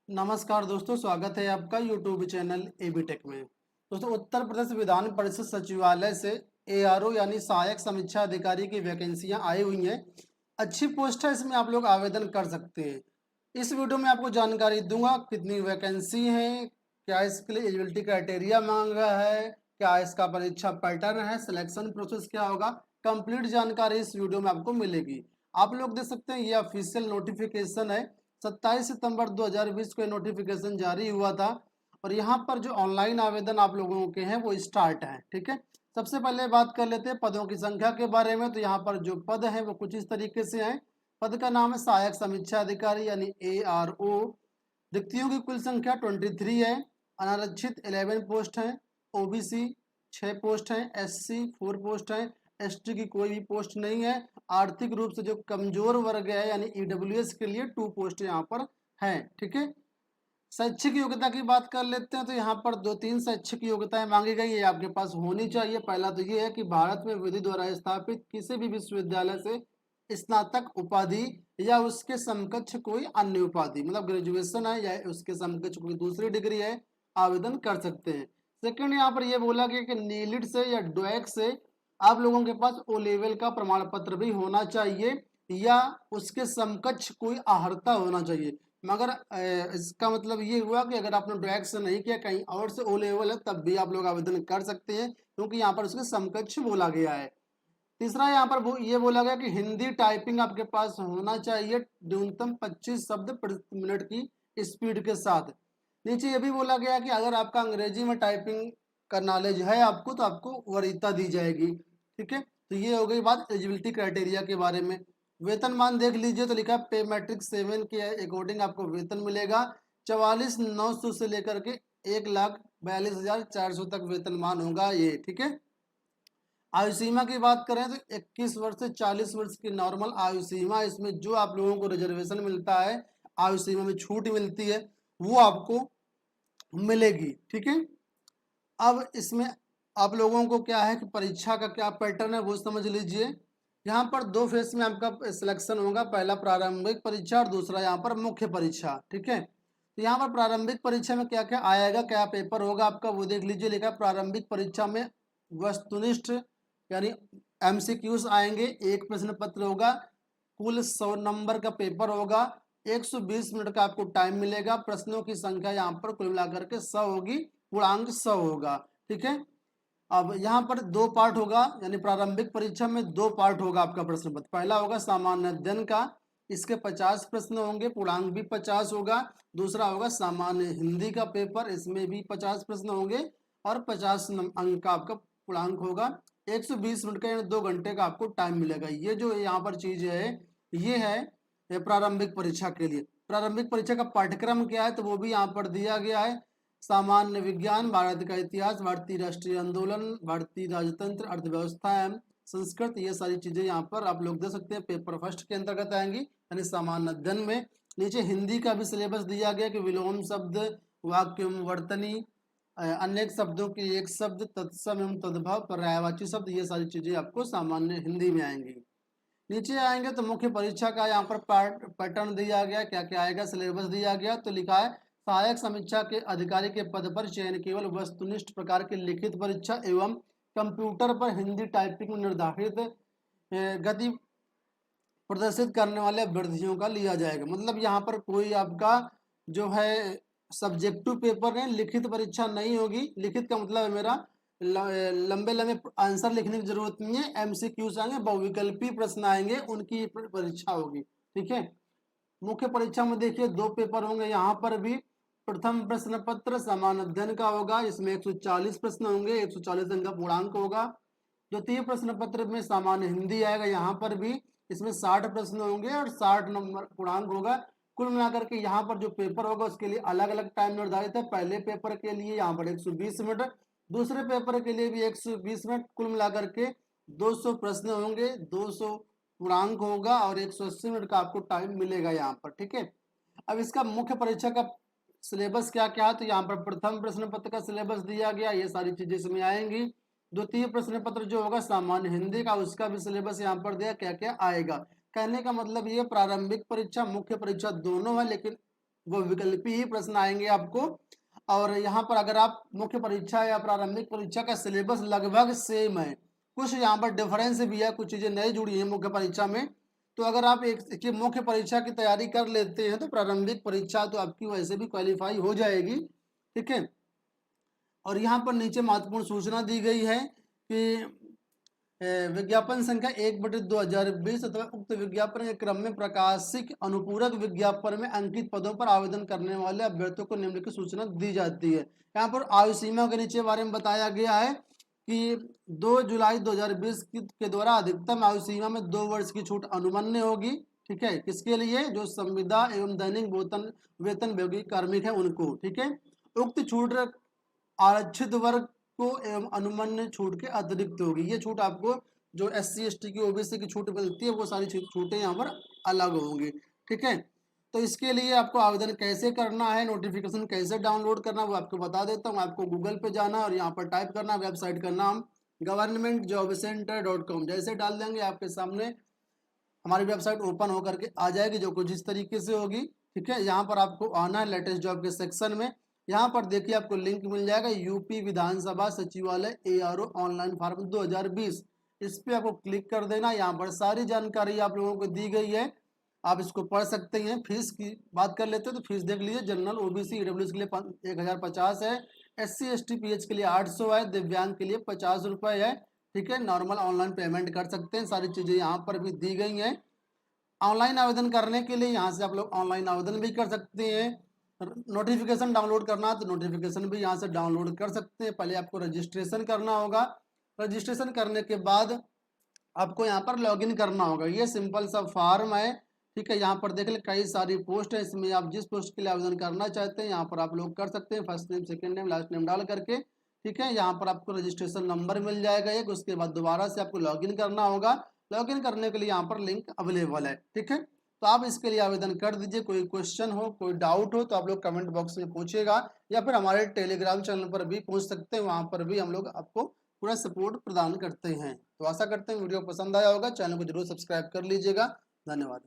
नमस्कार दोस्तों, स्वागत है आपका यूट्यूब चैनल एबी टेक में। दोस्तों, उत्तर प्रदेश विधान परिषद सचिवालय से एआरओ यानी सहायक समीक्षा अधिकारी की वैकेंसियां आई हुई हैं। अच्छी पोस्ट है, इसमें आप लोग आवेदन कर सकते हैं। इस वीडियो में आपको जानकारी दूंगा कितनी वैकेंसी है, क्या इसके लिए एलिजिबिलिटी क्राइटेरिया मांगा है, क्या इसका परीक्षा पैटर्न है, सिलेक्शन प्रोसेस क्या होगा। कंप्लीट जानकारी इस वीडियो में आपको मिलेगी। आप लोग देख सकते हैं, ये ऑफिशियल नोटिफिकेशन है। 27 सितंबर 2020 को नोटिफिकेशन जारी हुआ था और यहाँ पर जो ऑनलाइन आवेदन आप लोगों के हैं वो स्टार्ट है। ठीक है, सबसे पहले बात कर लेते हैं पदों की संख्या के बारे में। तो यहाँ पर जो पद हैं वो कुछ इस तरीके से हैं। पद का नाम है सहायक समीक्षा अधिकारी यानी एआरओ। रिक्तियों की कुल संख्या 23 है। अनारक्षित 11 पोस्ट हैं। ओबीसी 6 पोस्ट हैं। एससी 4 पोस्ट हैं। एसटी की कोई भी पोस्ट नहीं है। आर्थिक रूप से जो कमजोर वर्ग है यानी ईडब्ल्यूएस के लिए 2 पोस्ट यहाँ पर हैं। ठीक है, शैक्षिक योग्यता की बात कर लेते हैं। तो यहाँ पर 2-3 शैक्षिक योग्यताएं मांगी गई है, आपके पास होनी चाहिए। पहला तो ये है कि भारत में विधि द्वारा स्थापित किसी भी विश्वविद्यालय से स्नातक उपाधि या उसके समकक्ष कोई अन्य उपाधि, मतलब ग्रेजुएशन है या उसके समकक्ष कोई दूसरी डिग्री है, आवेदन कर सकते हैं। सेकंड, यहाँ पर यह बोला गया कि नीलिट से या डोएक से आप लोगों के पास ओ लेवल का प्रमाण पत्र भी होना चाहिए या उसके समकक्ष कोई अर्हता होना चाहिए। मगर इसका मतलब ये हुआ कि अगर आपने डोएक से नहीं किया, कहीं और से ओ लेवल है, तब भी आप लोग आवेदन कर सकते हैं, क्योंकि यहाँ पर उसके समकक्ष बोला गया है। तीसरा, यहाँ पर ये बोला गया कि हिंदी टाइपिंग आपके पास होना चाहिए न्यूनतम 25 शब्द प्रति मिनट की स्पीड के साथ। नीचे ये भी बोला गया कि अगर आपका अंग्रेजी में टाइपिंग का नॉलेज है आपको, तो आपको वरीयता दी जाएगी। ठीक है, तो ये हो गई बात एलिजिबिलिटी क्राइटेरिया के बारे में। वेतनमान देख लीजिए, तो लिखा पे मैट्रिक 7 के अकॉर्डिंग आपको वेतन मिलेगा 44,900 से लेकर के 1,42,400 तक वेतनमान होगा ये। ठीक है, आयु सीमा की बात करें तो 21 वर्ष से 40 वर्ष की नॉर्मल आयु सीमा। इसमें जो आप लोगों को रिजर्वेशन मिलता है, आयु सीमा में छूट मिलती है, वो आपको मिलेगी। ठीक है, अब इसमें आप लोगों को क्या है कि परीक्षा का क्या पैटर्न है वो समझ लीजिए। यहाँ पर 2 फेज में आपका सिलेक्शन होगा, पहला प्रारंभिक परीक्षा और दूसरा यहाँ पर मुख्य परीक्षा। ठीक है, तो यहाँ पर प्रारंभिक परीक्षा में क्या क्या आएगा, क्या पेपर होगा आपका, वो देख लीजिए। लिखा प्रारंभिक परीक्षा में वस्तुनिष्ठ यानी एमसीक्यूज आएंगे, एक प्रश्न पत्र होगा, कुल 100 नंबर का पेपर होगा, 120 मिनट का आपको टाइम मिलेगा। प्रश्नों की संख्या यहाँ पर कुल मिलाकर के 100 होगी, पूर्णांक 100 होगा। ठीक है, अब यहाँ पर 2 पार्ट होगा, यानी प्रारंभिक परीक्षा में 2 पार्ट होगा आपका प्रश्न पत्र। पहला होगा सामान्य अध्ययन का, इसके 50 प्रश्न होंगे, पूर्णांक भी 50 होगा। दूसरा होगा सामान्य हिंदी का पेपर, इसमें भी 50 प्रश्न होंगे और 50 अंक का आपका पूर्णांक होगा। 120 मिनट का यानी 2 घंटे का आपको टाइम मिलेगा। ये जो यहाँ पर चीज है, ये है प्रारंभिक परीक्षा के लिए। प्रारंभिक परीक्षा का पाठ्यक्रम क्या है, तो वो भी यहाँ पर दिया गया है। सामान्य विज्ञान, भारत का इतिहास, भारतीय राष्ट्रीय आंदोलन, भारतीय राजतंत्र, अर्थव्यवस्था एवं संस्कृत, ये सारी चीजें यहाँ पर आप लोग दे सकते हैं। पेपर फर्स्ट के अंतर्गत आएंगी, यानी सामान्य अध्ययन में। नीचे हिंदी का भी सिलेबस दिया गया कि विलोम शब्द, वाक्य वर्तनी, अनेक शब्दों के एक शब्द, तत्सम एवं तद्भव, पर्यायवाची शब्द, ये सारी चीजें आपको सामान्य हिंदी में आएंगी। नीचे आएंगे तो मुख्य परीक्षा का यहाँ पर पैटर्न दिया गया, क्या क्या आएगा, सिलेबस दिया गया। तो लिखा है सहायक समीक्षा के अधिकारी के पद पर चयन केवल वस्तुनिष्ठ प्रकार की लिखित परीक्षा एवं कंप्यूटर पर हिंदी टाइपिंग में निर्धारित गति प्रदर्शित करने वाले अभ्यर्थियों का लिया जाएगा। मतलब यहाँ पर कोई आपका जो है सब्जेक्टिव पेपर है, लिखित परीक्षा नहीं होगी। लिखित का मतलब है मेरा लंबे लंबे आंसर लिखने की जरूरत नहीं है, एमसीक्यूज आएंगे, बहुविकल्पी प्रश्न आएंगे, उनकी परीक्षा होगी। ठीक है, मुख्य परीक्षा में देखिए 2 पेपर होंगे यहाँ पर भी। प्रथम प्रश्न पत्र सामान्य अध्ययन का होगा, इसमें 140 प्रश्न होंगे, 140 अंक का पूर्णांक होगा। द्वितीय प्रश्न पत्र में सामान्य हिंदी आएगा, यहाँ पर भी इसमें 60 प्रश्न होंगे और 60 नंबर पूर्णांक होगा। कुल मिलाकर के यहाँ पर जो पेपर होगा उसके लिए अलग अलग टाइम निर्धारित है। पहले पेपर के लिए यहाँ पर 120 मिनट, दूसरे पेपर के लिए भी 120 मिनट, कुल मिलाकर के 200 प्रश्न होंगे, 200 पूर्णांक होगा और 180 मिनट का आपको टाइम मिलेगा यहाँ पर। ठीक है, अब इसका मुख्य परीक्षा का सिलेबस क्या क्या है, तो यहाँ पर प्रथम प्रश्न पत्र का सिलेबस दिया गया, ये सारी चीजें इसमें आएंगी। द्वितीय प्रश्न पत्र जो होगा सामान्य हिंदी का, उसका भी सिलेबस यहाँ पर दिया क्या क्या आएगा। कहने का मतलब ये प्रारंभिक परीक्षा मुख्य परीक्षा दोनों है, लेकिन वो विकल्पी ही प्रश्न आएंगे आपको। और यहाँ पर अगर आप मुख्य परीक्षा या प्रारंभिक परीक्षा का सिलेबस लगभग सेम है, कुछ यहाँ पर डिफरेंस भी है, कुछ चीजें नई जुड़ी हैं मुख्य परीक्षा में। तो अगर आप एक मुख्य परीक्षा की तैयारी कर लेते हैं तो प्रारंभिक परीक्षा तो आपकी वैसे भी क्वालिफाई हो जाएगी, ठीक है। और यहाँ पर नीचे महत्वपूर्ण सूचना दी गई है कि विज्ञापन संख्या 1/2020 अथवा उक्त विज्ञापन के क्रम में प्रकाशित अनुपूरक विज्ञापन में अंकित पदों पर आवेदन करने वाले अभ्यर्थियों को निम्नलिखित सूचना दी जाती है। यहाँ पर आयु सीमा के नीचे बारे में बताया गया है कि 2 जुलाई 2020 के द्वारा अधिकतम आयु सीमा में 2 वर्ष की छूट अनुमन्य होगी, ठीक है। किसके लिए? जो संविदा एवं दैनिक वेतनभोगी कार्मिक है उनको, ठीक है। उक्त छूट आरक्षित वर्ग को एवं अनुमन्य छूट के अतिरिक्त होगी। ये छूट आपको जो SC ST की OBC की छूट मिलती है वो सारी छूटें यहाँ पर अलग होंगी, ठीक है। तो इसके लिए आपको आवेदन कैसे करना है, नोटिफिकेशन कैसे डाउनलोड करना वो आपको बता देता हूँ। आपको गूगल पे जाना और यहाँ पर टाइप करना वेबसाइट का नाम governmentjobcenter.com। जैसे डाल देंगे आपके सामने हमारी वेबसाइट ओपन होकर के आ जाएगी, जो कुछ इस तरीके से होगी, ठीक है। यहाँ पर आपको आना है लेटेस्ट जॉब के सेक्शन में। यहाँ पर देखिए आपको लिंक मिल जाएगा यूपी विधानसभा सचिवालय ARO ऑनलाइन फॉर्म 2020। इस पे आपको क्लिक कर देना। यहाँ पर सारी जानकारी आप लोगों को दी गई है, आप इसको पढ़ सकते हैं। फीस की बात कर लेते हैं तो फीस देख लीजिए। जनरल OBC EWS के लिए 1050 है, SC ST PH के लिए 800 है, दिव्यांग के लिए 50 रुपये है, ठीक है। नॉर्मल ऑनलाइन पेमेंट कर सकते हैं। सारी चीज़ें यहाँ पर भी दी गई हैं। ऑनलाइन आवेदन करने के लिए यहाँ से आप लोग ऑनलाइन आवेदन भी कर सकते हैं। नोटिफिकेशन डाउनलोड करना तो नोटिफिकेशन भी यहाँ से डाउनलोड कर सकते हैं। पहले आपको रजिस्ट्रेशन करना होगा। रजिस्ट्रेशन करने के बाद आपको यहाँ पर लॉगिन करना होगा। ये सिंपल सा फॉर्म है, ठीक है। यहाँ पर देख ले कई सारी पोस्ट है, इसमें आप जिस पोस्ट के लिए आवेदन करना चाहते हैं यहाँ पर आप लोग कर सकते हैं। First name, second name, last name डाल करके, ठीक है। यहाँ पर आपको रजिस्ट्रेशन नंबर मिल जाएगा एक, उसके बाद दोबारा से आपको लॉगिन करना होगा। लॉगिन करने के लिए यहाँ पर लिंक अवेलेबल है, ठीक है। तो आप इसके लिए आवेदन कर दीजिए। कोई क्वेश्चन हो, कोई डाउट हो तो आप लोग कमेंट बॉक्स में पूछिएगा, या फिर हमारे टेलीग्राम चैनल पर भी पूछ सकते हैं, वहाँ पर भी हम लोग आपको पूरा सपोर्ट प्रदान करते हैं। तो आशा करते हैं वीडियो पसंद आया होगा। चैनल को जरूर सब्सक्राइब कर लीजिएगा। धन्यवाद।